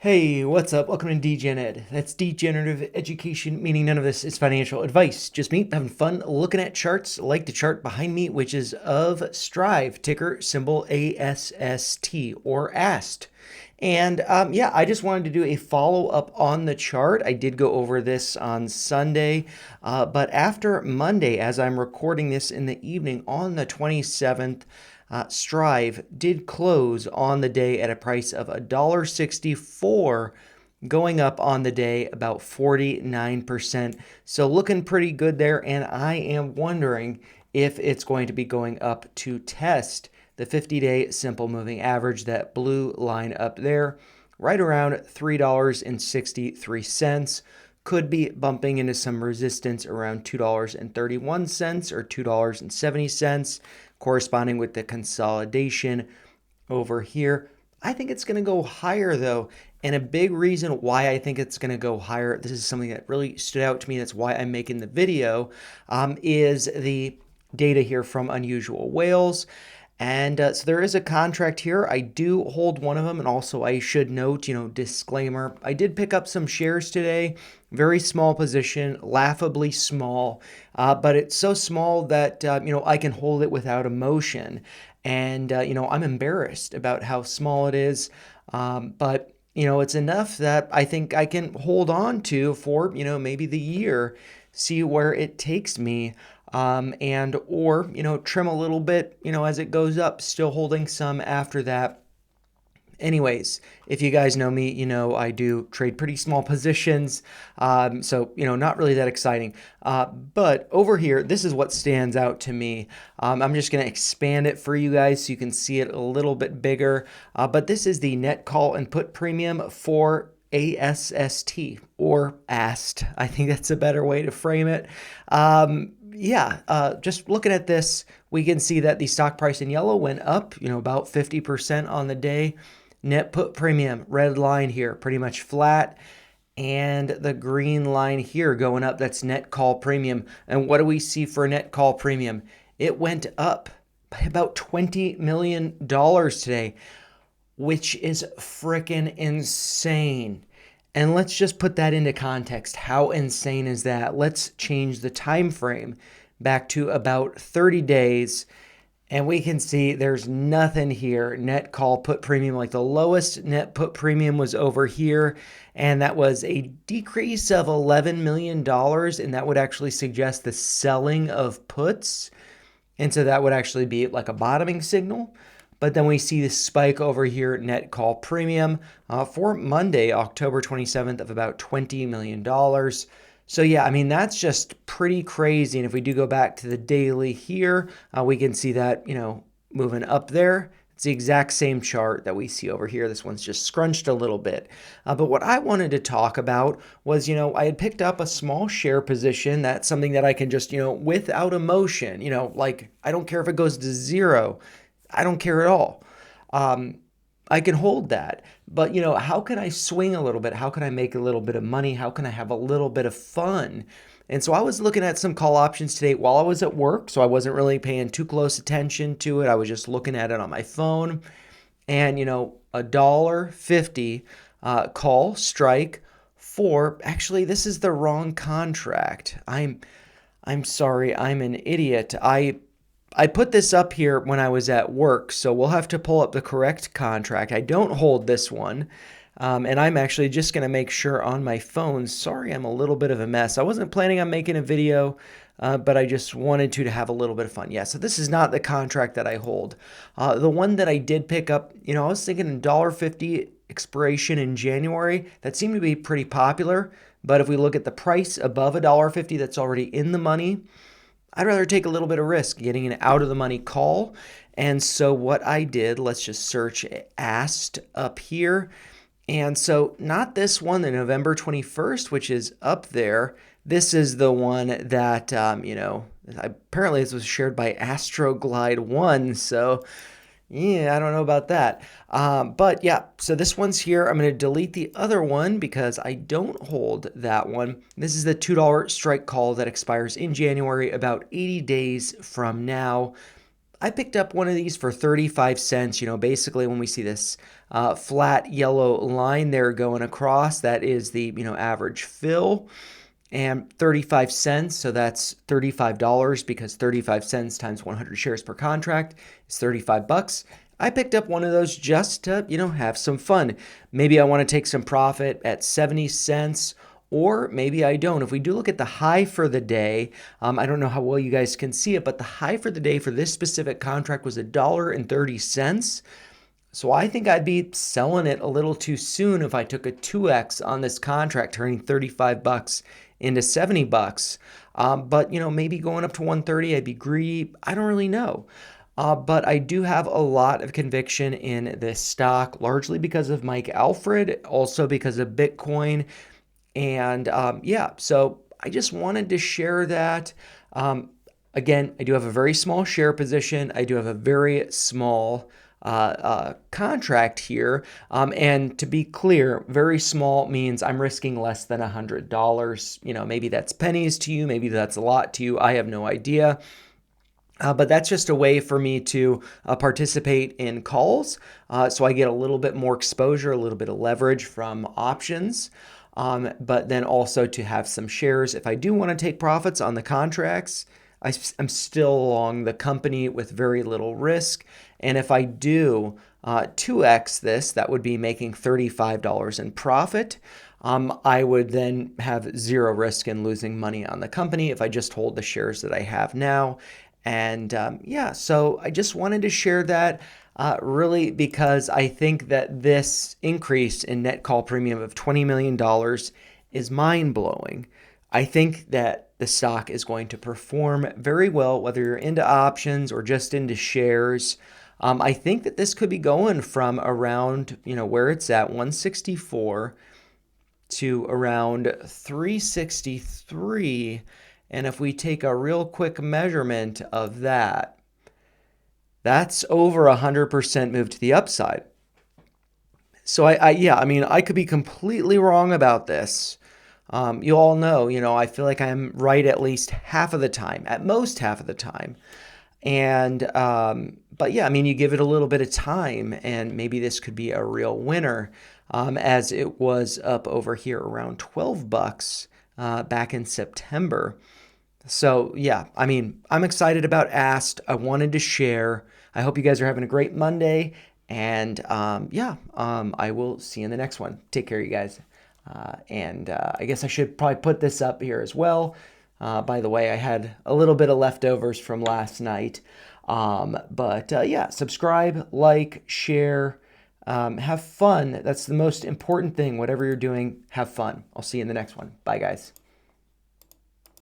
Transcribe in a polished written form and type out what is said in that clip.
Hey, what's up? Welcome to Degen Ed. That's degenerative education, meaning none of this is financial advice. Just me having fun looking at charts, like the chart behind me, which is of Strive, ticker symbol ASST or AST. And yeah, I just wanted to do a follow up on the chart. I did go over this on Sunday, but after Monday, as I'm recording this in the evening on the 27th, Strive did close on the day at a price of $1.64, going up on the day about 49%. So looking pretty good there. And I am wondering if it's going to be going up to test the 50-day simple moving average, that blue line up there, right around $3.63. Could be bumping into some resistance around $2.31 or $2.70, corresponding with the consolidation over here. I think it's going to go higher though. And a big reason why I think it's going to go higher, this is something that really stood out to me, that's why I'm making the video, is the data here from Unusual Whales. And so there is a contract here. I do hold one of them. And also I should note, disclaimer, I did pick up some shares today, very small position, laughably small, but it's so small that, I can hold it without emotion. And, I'm embarrassed about how small it is. But, it's enough that I think I can hold on to for, maybe the year, see where it takes me, and or trim a little bit as it goes up, still holding some after that. Anyways, if you guys know me, I do trade pretty small positions, so not really that exciting, but over here, this is what stands out to me. I'm just going to expand it for you guys so you can see it a little bit bigger, but this is the net call and put premium for ASST or AST. I think that's a better way to frame it. Just looking at this, we can see that the stock price in yellow went up, about 50% on the day. Net put premium, red line here, pretty much flat. And the green line here going up, that's net call premium. And what do we see for net call premium? It went up by about $20 million today, which is freaking insane. And let's just put that into context. How insane is that? Let's change the time frame back to about 30 days. And we can see there's nothing here. Net call put premium, like the lowest net put premium was over here. And that was a decrease of $11 million. And that would actually suggest the selling of puts. And so that would actually be like a bottoming signal. But then we see this spike over here, net call premium, for Monday, October 27th, of about $20 million. So yeah, I mean, that's just pretty crazy. And if we do go back to the daily here, we can see that, moving up there. It's the exact same chart that we see over here. This one's just scrunched a little bit. But what I wanted to talk about was, I had picked up a small share position. That's something that I can just, without emotion, like I don't care if it goes to zero. I don't care at all. I can hold that. But, how can I swing a little bit? How can I make a little bit of money? How can I have a little bit of fun? And so I was looking at some call options today while I was at work. So I wasn't really paying too close attention to it. I was just looking at it on my phone. And, $1.50 call strike for, actually, this is the wrong contract. I'm sorry. I'm an idiot. I put this up here when I was at work, so we'll have to pull up the correct contract. I don't hold this one, and I'm actually just going to make sure on my phone. Sorry, I'm a little bit of a mess. I wasn't planning on making a video, but I just wanted to have a little bit of fun. Yeah, so this is not the contract that I hold. The one that I did pick up, I was thinking $1.50 expiration in January. That seemed to be pretty popular, but if we look at the price above $1.50, that's already in the money. I'd rather take a little bit of risk getting an out of the money call. And so what I did, let's just search Asst up here. And so not this one, the November 21st, which is up there. This is the one that, apparently this was shared by Astroglide 1. So yeah, I don't know about that. But yeah, so this one's here. I'm going to delete the other one because I don't hold that one. This is the $2 strike call that expires in January, about 80 days from now. I picked up one of these for 35 cents. Basically when we see this flat yellow line there going across, that is the, average fill. And 35 cents, so that's $35 because 35 cents times 100 shares per contract is 35 bucks. I picked up one of those just to, have some fun. Maybe I want to take some profit at 70 cents, or maybe I don't. If we do look at the high for the day, I don't know how well you guys can see it, but the high for the day for this specific contract was $1.30. So I think I'd be selling it a little too soon if I took a 2x on this contract, turning 35 bucks into 70 bucks. But maybe going up to 130, I'd be greedy. I don't really know. But I do have a lot of conviction in this stock, largely because of Mike Alfred, also because of Bitcoin. And yeah, so I just wanted to share that. Again, I do have a very small share position. I do have a very small contract here. And to be clear, very small means I'm risking less than $100. Maybe that's pennies to you. Maybe that's a lot to you. I have no idea. But that's just a way for me to participate in calls. So I get a little bit more exposure, a little bit of leverage from options. But then also to have some shares. If I do want to take profits on the contracts, I'm still long the company with very little risk. And if I do 2x this, that would be making $35 in profit. I would then have zero risk in losing money on the company if I just hold the shares that I have now. And yeah, so I just wanted to share that really because I think that this increase in net call premium of $20 million is mind-blowing. I think that the stock is going to perform very well, whether you're into options or just into shares. I think that this could be going from around, where it's at, 164 to around 363. And if we take a real quick measurement of that, that's over 100% move to the upside. So I could be completely wrong about this. You all know, I feel like I'm right at least half of the time, at most half of the time. And, but yeah, you give it a little bit of time and maybe this could be a real winner, as it was up over here around 12 bucks, back in September. So yeah, I'm excited about Asst. I wanted to share. I hope you guys are having a great Monday. And I will see you in the next one. Take care, you guys. And I guess I should probably put this up here as well. By the way, I had a little bit of leftovers from last night. But yeah, subscribe, like, share, have fun. That's the most important thing. Whatever you're doing, have fun. I'll see you in the next one. Bye, guys.